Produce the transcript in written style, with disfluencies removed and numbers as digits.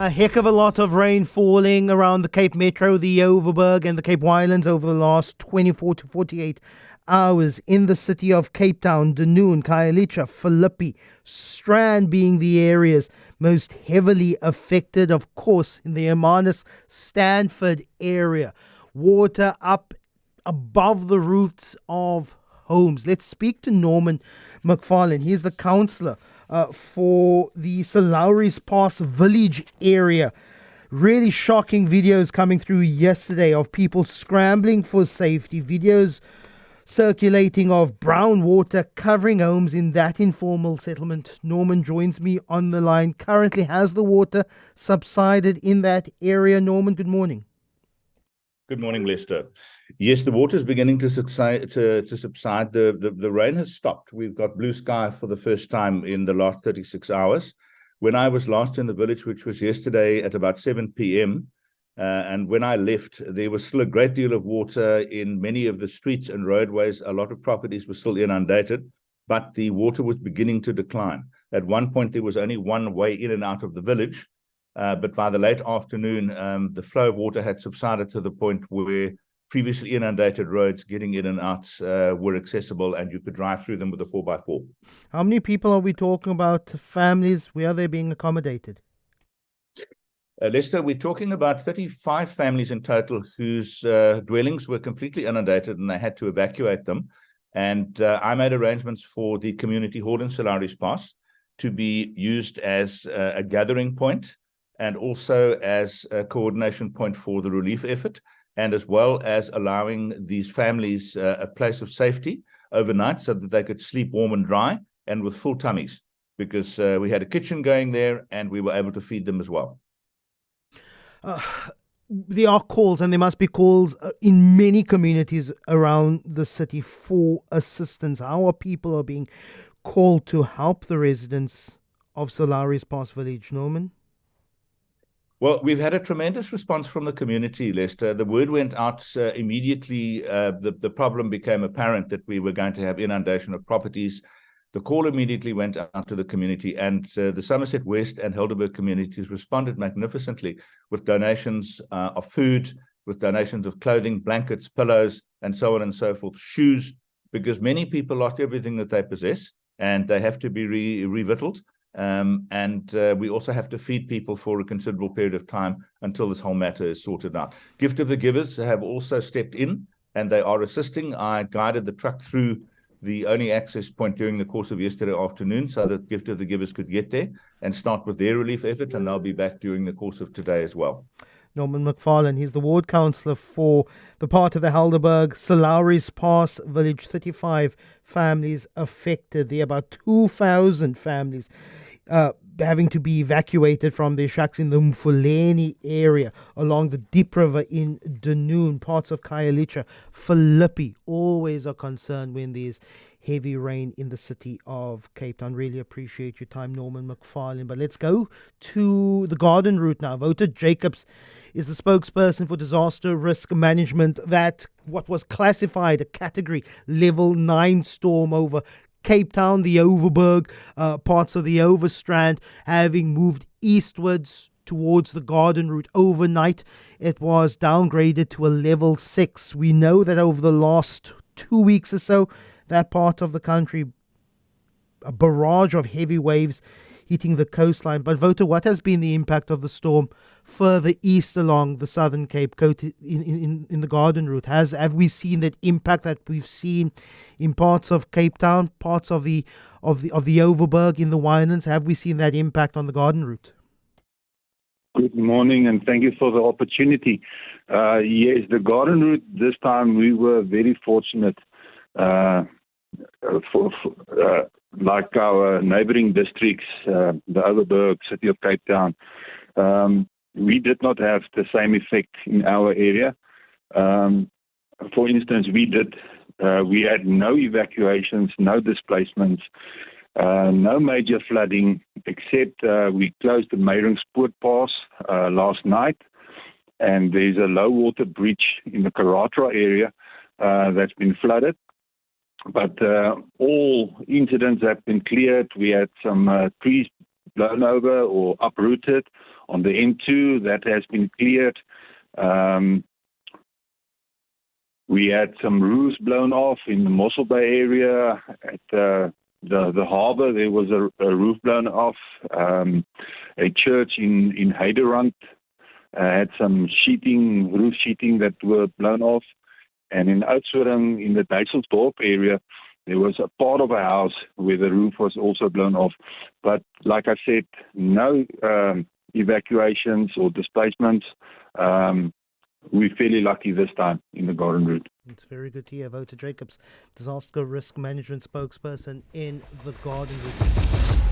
A heck of a lot of rain falling around the Cape Metro, the Overberg and the Cape Winelands over the last 24 to 48 hours in the city of Cape Town, Dunoon, Khayelitsha, Philippi, Strand being the areas most heavily affected, of course, in the Hermanus Stanford area. Water up above the roofs of homes. Let's speak to Norman McFarlane. He's the councillor for the Sir Lowry Pass Village area. Really shocking videos coming through yesterday of people scrambling for safety. Videos circulating of brown water covering homes in that informal settlement. Norman joins me on the line. Currently, has the water subsided in that area? Norman, good morning. Good morning, Lester. Yes, the water is beginning to subside. The rain has stopped. We've got blue sky for the first time in the last 36 hours. When I was last in the village, which was yesterday at about 7 p.m., and when I left, there was still a great deal of water in many of the streets and roadways. A lot of properties were still inundated, but the water was beginning to decline. At one point, there was only one way in and out of the village. But by the late afternoon, the flow of water had subsided to the point where previously inundated roads getting in and out were accessible, and you could drive through them with a 4x4. How many people are we talking about? Families? Where are they being accommodated? Lester, we're talking about 35 families in total whose dwellings were completely inundated and they had to evacuate them. And I made arrangements for the community hall in Sir Lowry Pass to be used as a gathering point, and also as a coordination point for the relief effort, and as well as allowing these families a place of safety overnight so that they could sleep warm and dry and with full tummies, because we had a kitchen going there and we were able to feed them as well. There are calls, and there must be calls in many communities around the city for assistance. How are people being called to help the residents of Sir Lowry Pass Village, Norman? Well, we've had a tremendous response from the community, Lester. The word went out immediately. The problem became apparent that we were going to have inundation of properties. The call immediately went out to the community, and the Somerset West and Helderberg communities responded magnificently with donations of food, with donations of clothing, blankets, pillows, and so on and so forth, shoes, because many people lost everything that they possess, and they have to be revittled. And we also have to feed people for a considerable period of time until this whole matter is sorted out. Gift of the Givers have also stepped in, and they are assisting. I guided the truck through the only access point during the course of yesterday afternoon so that Gift of the Givers could get there and start with their relief effort, and they'll be back during the course of today as well. Norman McFarlane, he's the ward councillor for the part of the Helderberg, Sir Lowry Pass Village. 35 families affected. There are about 2,000 families having to be evacuated from their shacks in the Mfuleni area along the Deep River in Dunoon. Parts of Khayelitsha, Philippi, always a concern when there's heavy rain in the city of Cape Town. Really appreciate your time, Norman McFarlane. But let's go to the garden route now. Voter Jacobs is the spokesperson for disaster risk management. That what was classified a category level 9 storm over Cape Town, the Overberg, parts of the Overstrand, having moved eastwards towards the garden route. Overnight, it was downgraded to a level 6. We know that over the last 2 weeks or so, that part of the country, a barrage of heavy waves hitting the coastline. But Voter, what has been the impact of the storm further east along the Southern Cape Coast in the garden route? Have we seen that impact that we've seen in parts of Cape Town, parts of the Overberg in the Winelands? Have we seen that impact on the garden route? Good morning, and thank you for the opportunity. Yes, the garden route this time we were very fortunate. Like our neighboring districts, the Overberg, City of Cape Town, we did not have the same effect in our area. For instance, we had no evacuations, no displacements, no major flooding, except we closed the Meyringspoort Pass last night, and there's a low water bridge in the Karatra area that's been flooded. But all incidents have been cleared. We had some trees blown over or uprooted. On the N2, that has been cleared. We had some roofs blown off in the Mossel Bay area. At the harbour, there was a roof blown off. A church in Heiderand had some roof sheeting that were blown off. And in Oudtshoorn, in the Dijselsdorp area, there was a part of a house where the roof was also blown off. But like I said, no evacuations or displacements. We're fairly lucky this time in the Garden Route. It's very good to hear. Wouter Jacobs, Disaster Risk Management Spokesperson in the Garden Route.